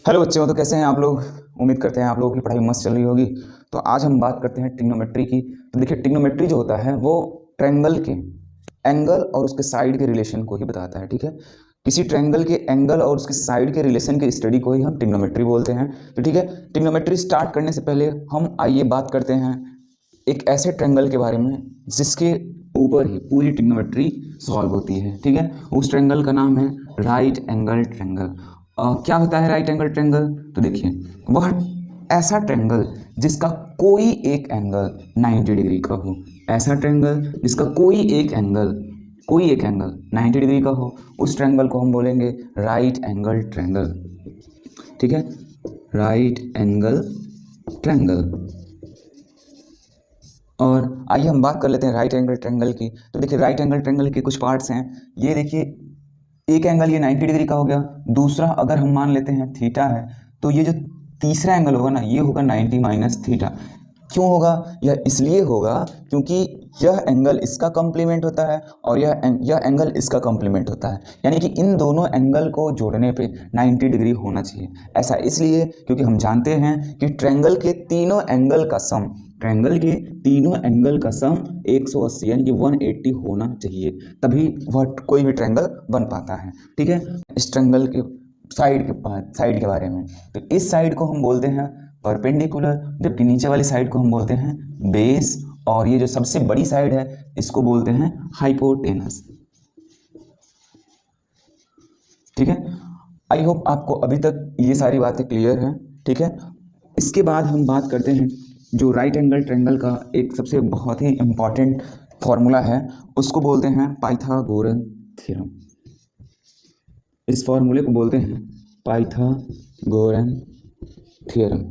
Hello बच्चों, तो कैसे हैं आप लोग। उम्मीद करते हैं आप लोगों की पढ़ाई मस्त चल रही होगी। तो आज हम बात करते हैं ट्रिग्नोमेट्री की। तो देखिए, ट्रिग्नोमेट्री जो होता है वो ट्रायंगल के एंगल और उसके साइड के रिलेशन को ही बताता है। ठीक है, किसी ट्रायंगल के एंगल और उसके साइड के रिलेशन के स्टडी को ही हम ट्रिग्नोमेट्री बोलते हैं। तो ठीक है, ट्रिग्नोमेट्री स्टार्ट करने से पहले हम आइए बात करते हैं एक ऐसे ट्रायंगल के बारे में जिसके ऊपर ही पूरी ट्रिग्नोमेट्री सॉल्व होती है। ठीक है, उस ट्रायंगल का नाम है राइट एंगल ट्रायंगल। क्या होता है राइट एंगल ट्रायंगल? तो देखिए, वह ऐसा ट्रायंगल जिसका कोई एक एंगल 90 डिग्री का हो। ऐसा ट्रायंगल जिसका कोई एक एंगल 90 डिग्री का हो, उस ट्रायंगल को हम बोलेंगे राइट एंगल ट्रायंगल। ठीक है, राइट एंगल ट्रायंगल। और आइए हम बात कर लेते हैं राइट एंगल ट्रायंगल की। तो देखिए, राइट एंगल ट्रायंगल के कुछ पार्ट्स हैं। ये देखिए, एक एंगल ये 90 डिग्री का हो गया। दूसरा अगर हम मान लेते हैं थीटा है, तो ये जो तीसरा एंगल होगा ना, ये होगा 90 माइनस थीटा। क्यों होगा? यह इसलिए होगा क्योंकि यह एंगल इसका कॉम्प्लीमेंट होता है और यह एंगल इसका कॉम्प्लीमेंट होता है। यानी कि इन दोनों एंगल को जोड़ने पे 90 डिग्री होना चाहिए। ऐसा इसलिए क्योंकि हम जानते हैं कि ट्रायंगल के तीनों एंगल का सम 180 यानी कि 180 होना चाहिए, तभी वह कोई भी ट्रायंगल बन पाता है। ठीक है, इस ट्रायंगल के साइड के बारे में, तो इस साइड को हम बोलते हैं परपेंडिकुलर, जबकि नीचे वाली साइड को हम बोलते हैं बेस, और ये जो सबसे बड़ी साइड है इसको बोलते हैं हाइपोटेनस। ठीक है, आई होप आपको अभी तक ये सारी बातें क्लियर हैं। ठीक है, इसके बाद हम बात करते हैं जो राइट एंगल ट्रायंगल का एक सबसे बहुत ही इम्पॉर्टेंट फॉर्मूला है, उसको बोलते हैं पाइथागोरस थ्योरम। इस फॉर्मूले को बोलते हैं पाइथागोरस थ्योरम।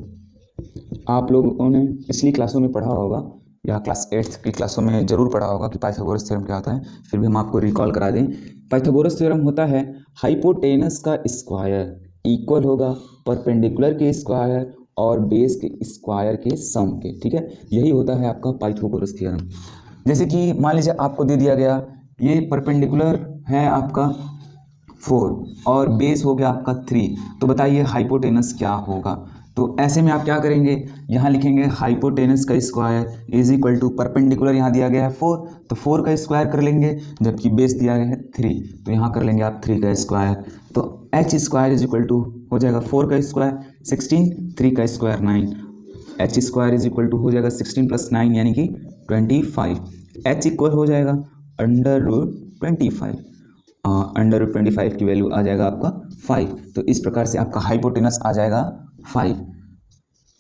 आप लोगों ने पिछली क्लासों में पढ़ा होगा या क्लास 8th की क्लासों में ज़रूर पढ़ा होगा कि पाइथागोरस थ्योरम क्या होता है। फिर भी हम आपको रिकॉल करा दें। पाइथागोरस थ्योरम होता है हाइपोटेनस का स्क्वायर इक्वल होगा परपेंडिकुलर के स्क्वायर और बेस के स्क्वायर के सम के। ठीक है, यही होता है आपका पाइथागोरस थ्योरम। जैसे कि मान लीजिए आपको दे दिया गया, ये परपेंडिकुलर है आपका 4 और बेस हो गया आपका 3, तो बताइए हाइपोटेनस क्या होगा। तो ऐसे में आप क्या करेंगे, यहाँ लिखेंगे हाइपोटेनस का square is equal to perpendicular, यहाँ दिया गया है 4 तो 4 का स्क्वायर कर लेंगे, जबकि बेस दिया गया है 3 तो यहाँ कर लेंगे आप 3 का स्क्वायर। तो H square is equal to हो जाएगा 4 का स्क्वायर 16, 3 का square 9, H square is equal to हो जाएगा 16 + 9 यानी कि 25। एच इक्वल हो जाएगा √25, √25 की वैल्यू आ जाएगा आपका 5। तो इस प्रकार से आपका हाइपोटेनस आ जाएगा 5।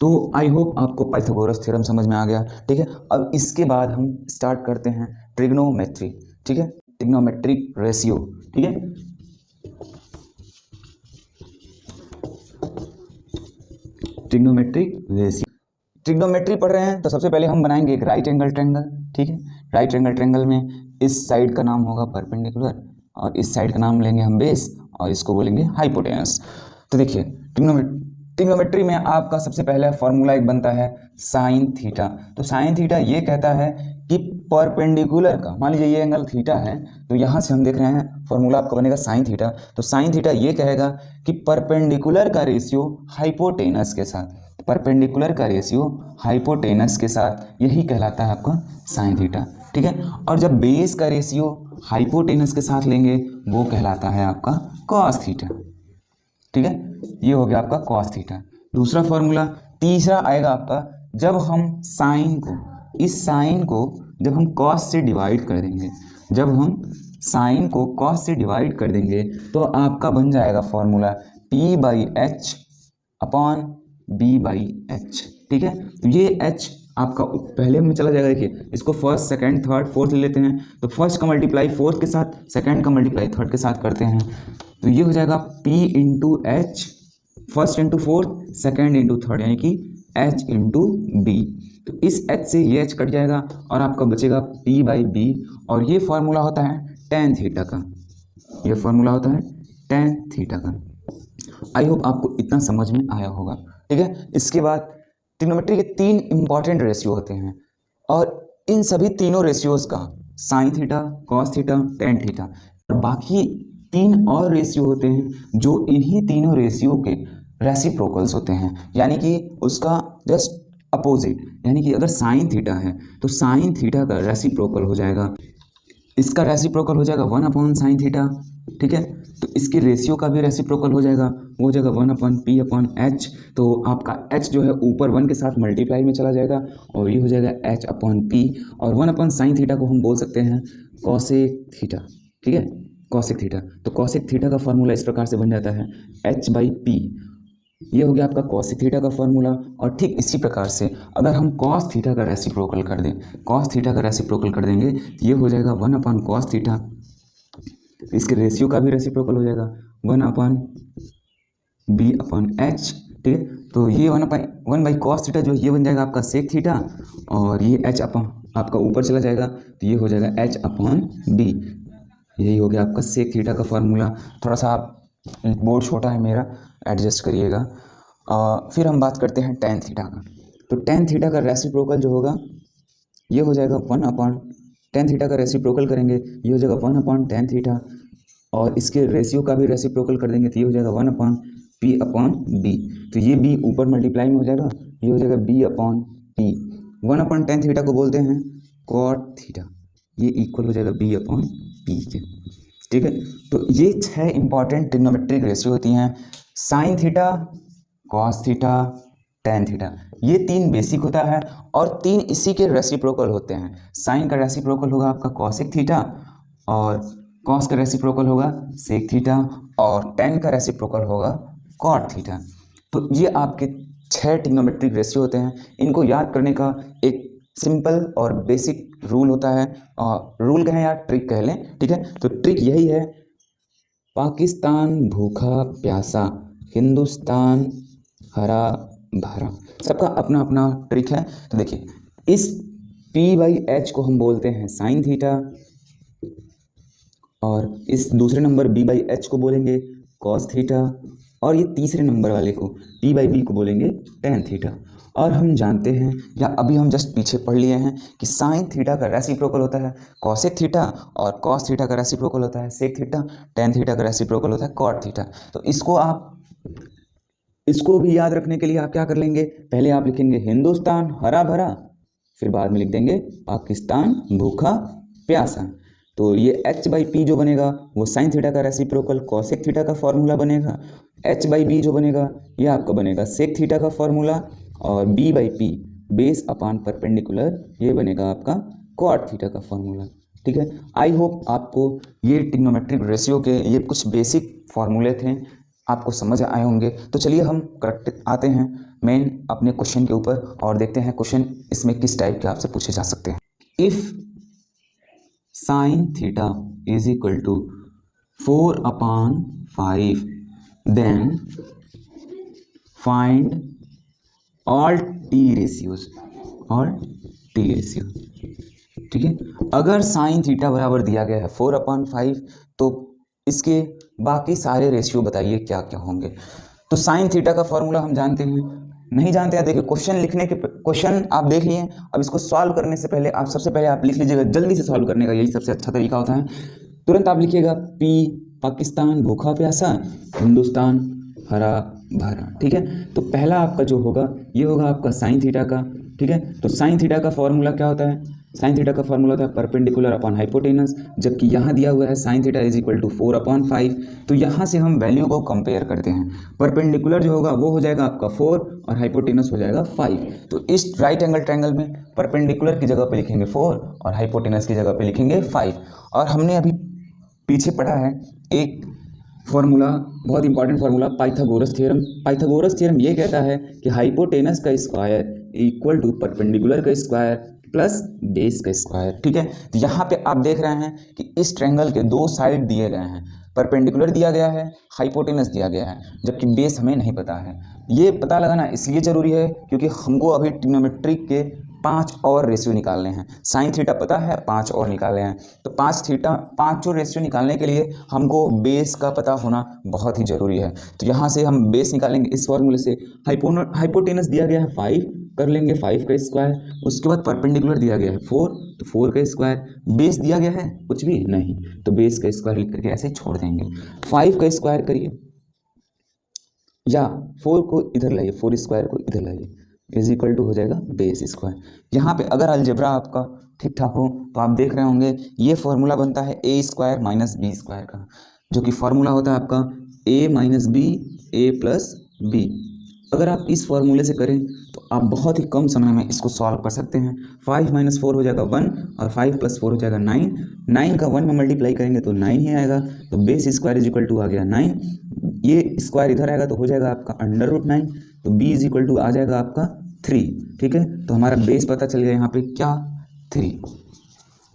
तो आई होप आपको पाइथागोरस थ्योरम समझ में आ गया। ठीक है, अब इसके बाद हम स्टार्ट करते हैं ट्रिग्नोमेट्री। ठीक है, ट्रिग्नोमेट्रिक रेशियो। ठीक है, ट्रिग्नोमेट्रिक रेशियो, ट्रिग्नोमेट्री पढ़ रहे हैं तो सबसे पहले हम बनाएंगे एक राइट एंगल ट्रायंगल। ठीक है, राइट एंगल ट्रायंगल में इस साइड का नाम होगा परपेंडिकुलर और इस साइड का नाम लेंगे हम बेस और इसको बोलेंगे हाइपोटेनस। तो देखिए, ट्रिग्नोमेट्री में आपका सबसे पहला फॉर्मूला एक बनता है साइन थीटा। तो साइन थीटा ये कहता है कि परपेंडिकुलर का, मान लीजिए ये एंगल थीटा है, तो यहाँ से हम देख रहे हैं फॉर्मूला आपका बनेगा साइन थीटा। तो साइन थीटा ये कहेगा कि परपेंडिकुलर का रेशियो हाइपोटेनस के साथ, परपेंडिकुलर का रेशियो हाइपोटेनस के साथ, यही कहलाता है आपका साइन थीटा। ठीक है, और जब बेस का रेशियो हाइपोटेनस के साथ लेंगे वो कहलाता है आपका कॉस थीटा। ठीक है, ये हो गया आपका कॉस थीटा। दूसरा फॉर्मूला तीसरा आएगा आपका, जब हम साइन को, इस साइन को जब हम कॉस से डिवाइड कर देंगे, जब हम साइन को कॉस से डिवाइड कर देंगे तो आपका बन जाएगा फॉर्मूला P/H अपॉन B/H। ठीक है, तो ये H आपका पहले में चला जाएगा। देखिए, इसको फर्स्ट सेकंड थर्ड फोर्थ ले लेते हैं, तो फर्स्ट का मल्टीप्लाई फोर्थ के साथ, सेकंड का मल्टीप्लाई थर्ड के साथ करते हैं, तो ये हो जाएगा P/H, first into fourth, second into third, यानी कि H इंटू बी। तो इस H से ये H कट जाएगा और आपका बचेगा P/B, और ये फॉर्मूला होता है tan थीटा का, ये फॉर्मूला होता है tan थीटा का। आई होप आपको इतना समझ में आया होगा। ठीक है, इसके बाद ट्रिग्नोमेट्री के 3 इंपॉर्टेंट रेशियो होते हैं, और इन सभी तीनों रेशियोज का sine theta, cos theta, tan theta, और बाकी 3 और रेशियो होते हैं जो इन्हीं तीनों रेशियो के रेसिप्रोकल्स होते हैं, यानी कि उसका जस्ट अपोजिट, यानी कि अगर साइन थीटा है तो साइन थीटा का रेसिप्रोकल हो जाएगा, इसका रेसिप्रोकल हो जाएगा 1/sin थीटा, ठीक है। तो इसके रेशियो का भी रेसिप्रोकल हो जाएगा, वो हो जाएगा 1/p/h। तो आपका h जो है ऊपर 1 के साथ मल्टीप्लाई में चला जाएगा और ये हो जाएगा h/p, और 1/sin थीटा को हम बोल सकते हैं कॉसेक थीटा, ठीक है, कॉसेक थीटा। तो कॉसेक थीटा का फॉर्मूला इस प्रकार से बन जाता है h/p, ये हो गया आपका कॉस थीटा का फॉर्मूला। और ठीक इसी प्रकार से अगर हम कॉस थीटा का रेसिप्रोकल कर दें, कॉस थीटा का रेसिप्रोकल कर देंगे तो ये हो जाएगा 1/cos थीटा, इसके रेशियो का भी रेसिप्रोकल हो जाएगा 1/b/h, ठीक है। तो ये 1/cos थीटा जो ये बन जाएगा आपका सेक थीटा, और ये h अपन आपका ऊपर चला जाएगा तो ये हो जाएगा h/b, यही हो गया आपका सेक थीटा का फॉर्मूला। थोड़ा सा आप बोर्ड छोटा है मेरा, एडजस्ट करिएगा। फिर हम बात करते हैं tan थीटा का। तो tan थीटा का रेसिप्रोकल जो होगा ये हो जाएगा tan थीटा का रेसिप्रोकल करेंगे ये हो जाएगा 1/tan थीटा, और इसके रेशियो का भी रेसिप्रोकल कर देंगे तो ये हो जाएगा 1/p/b। तो ये b ऊपर मल्टीप्लाई में हो जाएगा, ये हो जाएगा b/p। 1/tan थीटा को बोलते हैं cot थीटा, ये इक्वल हो जाएगा b/p के, ठीक है। तो ये 6 इंपॉर्टेंट ट्रिग्नोमेट्रिक रेशियो होती हैं, sine theta, cos theta, tan theta, ये 3 बेसिक होता है और 3 इसी के रेसिप्रोकल होते हैं। साइन का रेसिप्रोकल होगा आपका कॉसेक थीटा, और कॉस का रेसिप्रोकल होगा सेक थीटा, और टैन का रेसिप्रोकल होगा कॉट थीटा। तो ये आपके 6 ट्रिग्नोमेट्रिक रेशियो होते हैं। इनको याद करने का एक सिंपल और बेसिक रूल होता है, रूल कहें या ट्रिक कह लें, ठीक है। तो ट्रिक यही है, पाकिस्तान भूखा प्यासा, हिंदुस्तान हरा भरा, सबका अपना अपना ट्रिक है। तो देखिए, इस p/h को हम बोलते हैं साइन थीटा, और इस दूसरे नंबर b/h को बोलेंगे कॉस थीटा, और ये तीसरे नंबर वाले को p/b को बोलेंगे टैन थीटा। और हम जानते हैं, या अभी हम जस्ट पीछे पढ़ लिए हैं कि साइन थीटा का रेसिप्रोकल होता है कॉसेक थीटा, और कॉस थीटा का रेसिप्रोकल होता है सेक थीटा, टैन थीटा का रेसिप्रोकल होता है कॉट थीटा। तो इसको भी याद रखने के लिए आप क्या कर लेंगे, पहले आप लिखेंगे हिंदुस्तान हरा भरा, फिर बाद में लिख देंगे पाकिस्तान भूखा प्यासा। तो ये h/p जो बनेगा वो साइन थीटा का रेसिप्रोकल कॉसेक थीटा का फॉर्मूला बनेगा, h/b जो बनेगा ये आपका बनेगा सेक थीटा का फॉर्मूला, और b/p बेस अपान परपेंडिकुलर ये बनेगा आपका कॉट थीटा का फॉर्मूला, ठीक है। आई होप आपको ये ट्रिग्नोमेट्रिक रेशियो के ये कुछ बेसिक फॉर्मूले थे, आपको समझ आए होंगे। तो चलिए हम करेक्ट आते हैं मेन अपने क्वेश्चन के ऊपर और देखते हैं क्वेश्चन इसमें किस टाइप के आपसे पूछे जा सकते हैं। If sine theta is equal to 4/5 then find all T ratios, ठीक है। अगर साइन थीटा बराबर दिया गया है 4/5 तो इसके बाकी सारे रेशियो बताइए क्या क्या होंगे। तो साइन थीटा का फॉर्मूला हम जानते हैं, नहीं जानते हैं देखिए क्वेश्चन आप देख लिए, अब इसको सॉल्व करने से पहले आप सबसे पहले आप लिख लीजिएगा, जल्दी से सॉल्व करने का यही सबसे अच्छा तरीका होता है। तुरंत आप लिखिएगा p पाकिस्तान भूखा प्यासा, हिंदुस्तान हरा भरा, ठीक है। तो पहला आपका जो होगा ये होगा आपका साइन थीटा का, ठीक है। तो साइन थीटा का फॉर्मूला क्या होता है, साइन थीटा का फॉर्मूला होता है परपेंडिकुलर अपॉन हाइपोटेनस, जबकि यहाँ दिया हुआ है sine theta is equal to 4/5। तो यहाँ से हम वैल्यू को कंपेयर करते हैं, परपेंडिकुलर जो होगा वो हो जाएगा आपका 4 और हाइपोटेनस हो जाएगा 5। तो इस राइट एंगल ट्रायंगल में परपेंडिकुलर की जगह पे लिखेंगे 4 और हाइपोटेनस की जगह पे लिखेंगे 5। और हमने अभी पीछे पढ़ा है एक फॉर्मूला, बहुत important formula, Pythagoras theorem. Pythagoras theorem ये कहता है कि हाइपोटेनस का स्क्वायर इक्वल टू परपेंडिकुलर का स्क्वायर प्लस बेस का स्क्वायर, ठीक है। तो यहाँ पे आप देख रहे हैं कि इस ट्रायंगल के 2 साइड दिए गए हैं, परपेंडिकुलर दिया गया है, हाइपोटेनस दिया गया है, जबकि बेस हमें नहीं पता है। ये पता लगाना इसलिए ज़रूरी है क्योंकि हमको अभी ट्रिग्नोमेट्रिक के 5 और रेशियो निकालने हैं। साइन थीटा पता है, 5 और निकालने हैं। तो 5 रेशियो निकालने के लिए हमको बेस का पता होना बहुत ही ज़रूरी है। तो यहाँ से हम बेस निकालेंगे इस फॉर्मूले से। हाइपोटेनस दिया गया है 5, कर लेंगे 5 का स्क्वायर। उसके बाद परपेंडिकुलर दिया गया है 4, तो 4 का स्क्वायर। बेस दिया गया है कुछ भी नहीं, तो बेस का स्क्वायर लिख करके ऐसे छोड़ देंगे। 5 का स्क्वायर करिए, या 4 को इधर लाइए, 4 स्क्वायर को इधर लाइए, इज इक्वल टू हो जाएगा बेस स्क्वायर। यहाँ पे अगर अलजेब्रा आपका ठीक ठाक हो तो आप देख रहे होंगे ये फॉर्मूला बनता है ए स्क्वायर माइनस बी स्क्वायर का, जो कि फॉर्मूला होता है आपका ए माइनस बी ए प्लस बी। अगर आप इस फॉर्मूले से करें तो आप बहुत ही कम समय में इसको सॉल्व कर सकते हैं। 5 माइनस 4 हो जाएगा 1 और 5 प्लस 4 हो जाएगा 9। 9 का 1 में मल्टीप्लाई करेंगे तो 9 ही आएगा, तो base square is equal to आ गया 9। ये स्क्वायर इधर आएगा तो हो जाएगा आपका अंडर रूट 9, तो बी इज इक्वल टू आ जाएगा आपका 3। ठीक है, तो हमारा बेस पता चल गया यहाँ पे क्या 3,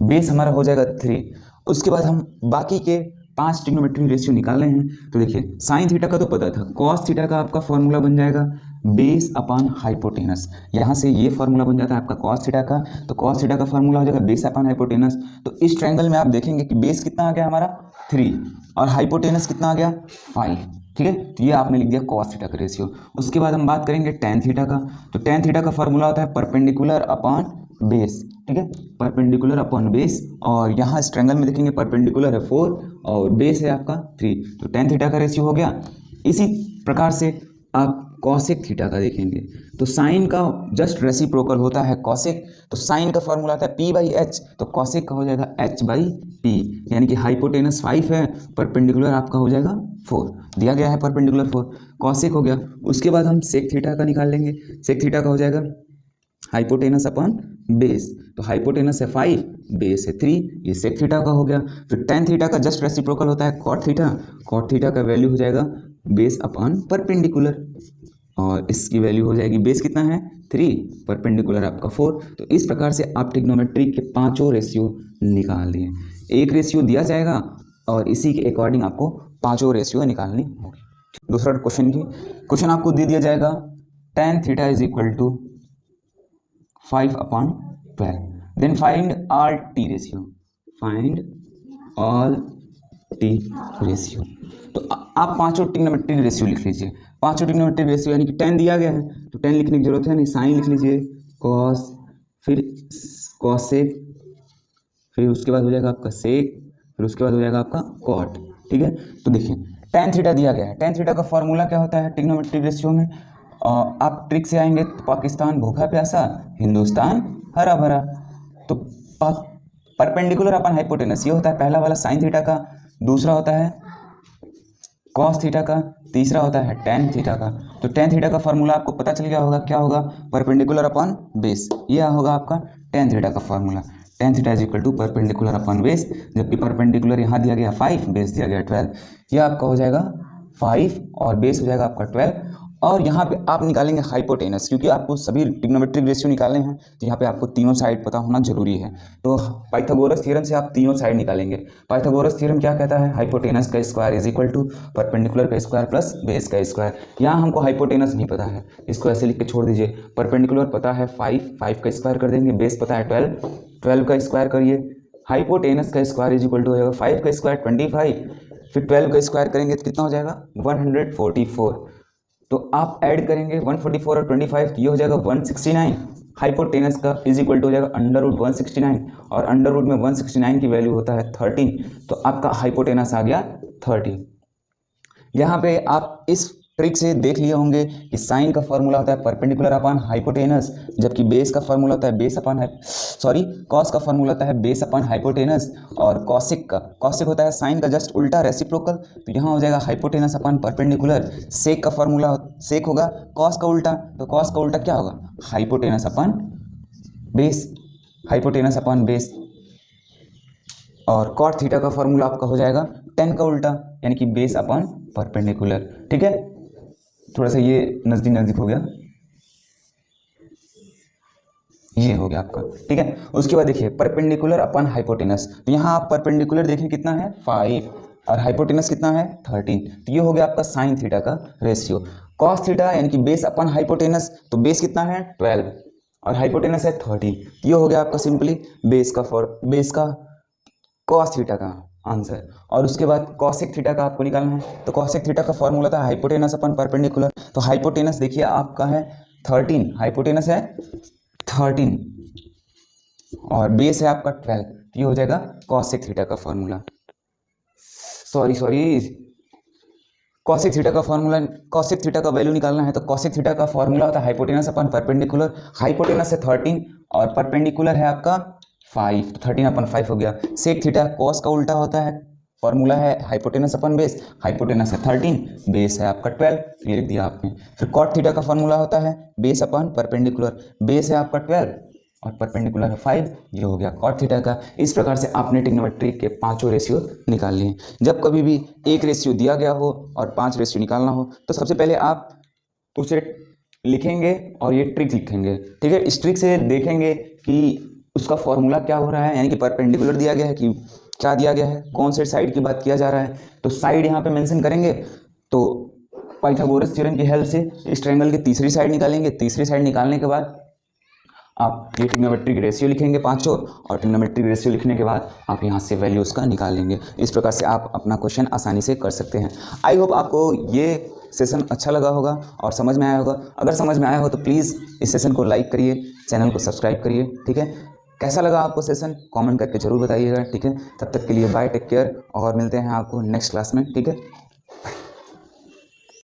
बेस हमारा हो जाएगा 3। उसके बाद हम बाकी के 5 ट्रिग्नोमेट्रिक रेशियो निकाल रहे हैं। तो देखिए साइन थीटा का तो पता था, कॉस थीटा का आपका फॉर्मूला बन जाएगा बेस अपॉन हाइपोटेनस। यहाँ से ये फॉर्मूला बन जाता है आपका कॉस थीटा का, तो कॉस थीटा का फॉर्मूला हो जाएगा बेस अपॉन हाइपोटेनस। तो इस ट्रायंगल में आप देखेंगे कि बेस कितना आ गया हमारा 3 और हाइपोटेनस कितना आ गया 5। ठीक है, तो ये आपने लिख दिया कॉस थीटा का रेशियो। उसके बाद हम बात करेंगे टेन थीटा का। तो टेन थीटा का फॉर्मूला होता है परपेंडिकुलर अपॉन बेस। ठीक है, परपेंडिकुलर अपॉन बेस, और यहाँ इस ट्रायंगल में देखेंगे परपेंडिकुलर है 4 और बेस है आपका 3, तो टेन थीटा का रेशियो हो गया। इसी प्रकार से आप कॉसेक थीटा का देखेंगे तो साइन का जस्ट रेसिप्रोकल होता है कॉसेक, तो साइन का फॉर्मूला आता है पी बाई एच, तो कॉसेक का हो जाएगा एच बाई पी, यानी कि हाइपोटेनस 5 है, परपेंडिकुलर आपका हो जाएगा 4, दिया गया है परपेंडिकुलर 4, कॉसेक हो गया। उसके बाद हम सेक थीटा का निकाल लेंगे। सेक थीटा का हो जाएगा हाइपोटेनस अपॉन बेस, तो हाइपोटेनस है 5 बेस है 3, ये सेक थीटा का हो गया। फिर टेन थीटा का जस्ट रेसिप्रोकल होता है कॉट थीटा, कॉट थीटा का वैल्यू हो जाएगा बेस अपॉन परपेंडिकुलर, और इसकी वैल्यू हो जाएगी बेस कितना है 3, परपेंडिकुलर आपका 4। तो इस प्रकार से आप ट्रिग्नोमेट्री के पांचों रेशियो निकाल दिए। एक रेशियो दिया जाएगा और इसी के अकॉर्डिंग आपको पांचों रेशियो निकालनी होगी। दूसरा क्वेश्चन आपको दे दिया जाएगा tan theta is equal to 5/12, then find all T ratio, find all T ratio. तो आप पांचों ट्रिग्नोमेट्रिक रेशियो लिख लीजिए। पांचों ट्रिग्नोमेट्रिक रेशियो यानी कि tan दिया गया है तो tan लिखने की जरूरत है नहीं, साइन लिख लीजिए, कॉस, फिर कॉसेक, फिर उसके बाद हो जाएगा आपका सेक, फिर उसके बाद हो जाएगा आपका कॉट। ठीक है, तो देखिए tan थीटा दिया गया है। tan थीटा का फॉर्मूला क्या होता है ट्रिग्नोमेट्रिक रेशियो में? आप ट्रिक से आएंगे तो पाकिस्तान भूखा प्यासा, हिंदुस्तान हरा भरा। तो परपेंडिकुलर अपन हाइपोटेनस ये होता है पहला वाला साइन थीटा का, दूसरा होता है कॉस थीटा का, तीसरा होता है टेन थीटा का। तो टेन थीटा का फॉर्मूला आपको पता चल गया होगा, क्या होगा परपेंडिकुलर अपॉन बेस, ये होगा आपका टेन थीटा का formula. Tan theta is equal to perpendicular upon base, जबकि परपेंडिकुलर यहाँ दिया गया 5, बेस दिया गया 12, ये आपका हो जाएगा 5 और बेस हो जाएगा आपका 12। और यहाँ पे आप निकालेंगे हाइपोटेनस, क्योंकि आपको सभी ट्रिग्नोमेट्रिक रेशियो निकालने हैं तो यहाँ पे आपको तीनों साइड पता होना जरूरी है। तो पाइथागोरस थ्योरम से आप तीनों साइड निकालेंगे। पाइथागोरस थ्योरम क्या कहता है? हाइपोटेनस का square is equal to perpendicular का स्क्वायर प्लस बेस का स्क्वायर। यहाँ हमको हाइपोटेनस नहीं पता है, इसको ऐसे लिख के छोड़ दीजिए। परपेंडिकुलर पता है 5 का स्क्वायर कर देंगे, बेस पता है 12 का स्क्वायर करिए, हाइपोटेनस का स्क्वायर इज इक्वल टू हो जाएगा 5 का स्क्वायर 25, फिर 12 का स्क्वायर करेंगे तो कितना हो जाएगा 144। तो आप ऐड करेंगे 144 और 25 तो ये हो जाएगा 169। हाइपोटेनस का इज इक्वल टू हो जाएगा अंडर रूट 169, और अंडर रूट में 169 की वैल्यू होता है 13, तो आपका हाइपोटेनस आ गया 30। यहाँ पे आप इस ट्रिक से देख लिए होंगे कि साइन का फॉर्मूला होता है परपेंडिकुलर अपॉन हाइपोटेनस, जबकि बेस का फॉर्मूला होता है कॉस का फॉर्मूला होता है बेस अपॉन हाइपोटेनस, और कॉसिक होता है साइन का जस्ट उल्टा रेसिप्रोकल, तो यहाँ हो जाएगा हाइपोटेनस अपॉन परपेंडिकुलर। सेक का फॉर्मूला सेक होगा कॉस का उल्टा, तो कॉस का उल्टा क्या होगा hypotenuse upon base, hypotenuse upon base. और कॉट थीटा का फॉर्मूला आपका हो जाएगा टेन का उल्टा, यानी कि बेस अपॉन परपेंडिकुलर। ठीक है, थोड़ा सा ये नजदीक हो गया, ये हो गया आपका। ठीक है, उसके बाद देखिए परपेंडिकुलर अपॉन हाइपोटेनस, तो यहाँ आप परपेंडिकुलर देखें कितना है 5 और हाइपोटेनस कितना है 13, तो ये हो गया आपका साइन थीटा का रेशियो। कॉस थीटा यानी कि बेस अपॉन हाइपोटेनस, तो बेस कितना है 12 और हाइपोटेनस है 13, ये हो गया आपका सिंपली बेस का कॉस थीटा का आंसर। और उसके बाद कॉसेक थीटा का आपको निकालना है, तो कॉसेक थीटा का फॉर्मूला था हाइपोटेनस अपन परपेंडिकुलर, तो हाइपोटेनस देखिए आपका है 13, हाइपोटेनस है 13 और बेस है आपका 12, तो ये हो जाएगा कॉसेक थीटा का फॉर्मूला। सॉरी कॉसेक थीटा का फॉर्मूला, कॉसेक थीटा का वैल्यू निकालना है तो कॉसेक थीटा का फॉर्मूला होता है हाइपोटेनस अपन परपेंडिकुलर। हाइपोटेनस है 13 और परपेंडिकुलर है आपका 5, 13 अपन 5 हो गया। सेक थीटा कॉस का उल्टा होता है, फॉर्मूला है हाइपोटेनस अपन बेस, हाइपोटेनस है 13, बेस है आपका 12, ये लिख दिया आपने। फिर कॉट थीटा का फॉर्मूला होता है बेस अपन परपेंडिकुलर, बेस है आपका 12 और परपेंडिकुलर है 5, ये हो गया कॉट थीटा का। इस प्रकार से आपने ट्रिग्नोमेट्री के पांचों रेशियो निकाल लिए। जब कभी भी एक रेशियो दिया गया हो और 5 रेशियो निकालना हो तो सबसे पहले आप उसे लिखेंगे और ये ट्रिक लिखेंगे, ठीक है। इस ट्रिक से देखेंगे कि उसका फॉर्मूला क्या हो रहा है, यानी कि परपेंडिकुलर दिया गया है कि क्या दिया गया है, कौन से साइड की बात किया जा रहा है। तो साइड यहाँ पे मेंशन करेंगे तो पाइथागोरस थ्योरम की हेल्प से इस ट्रायंगल की तीसरी साइड निकालेंगे। तीसरी साइड निकालने के बाद आप ये ट्रिग्नोमेट्रिक रेशियो लिखेंगे पांचों, और ट्रिग्नोमेट्रिक रेशियो लिखने के बाद आप यहाँ से वैल्यूज़ का निकाल लेंगे। इस प्रकार से आप अपना क्वेश्चन आसानी से कर सकते हैं। आई होप आपको ये सेशन अच्छा लगा होगा और समझ में आया होगा। अगर समझ में आया हो तो प्लीज़ इस सेशन को लाइक करिए, चैनल को सब्सक्राइब करिए, ठीक है। कैसा लगा आपको सेशन कमेंट करके ज़रूर बताइएगा, ठीक है। तब तक के लिए बाय, टेक केयर और मिलते हैं आपको नेक्स्ट क्लास में, ठीक है।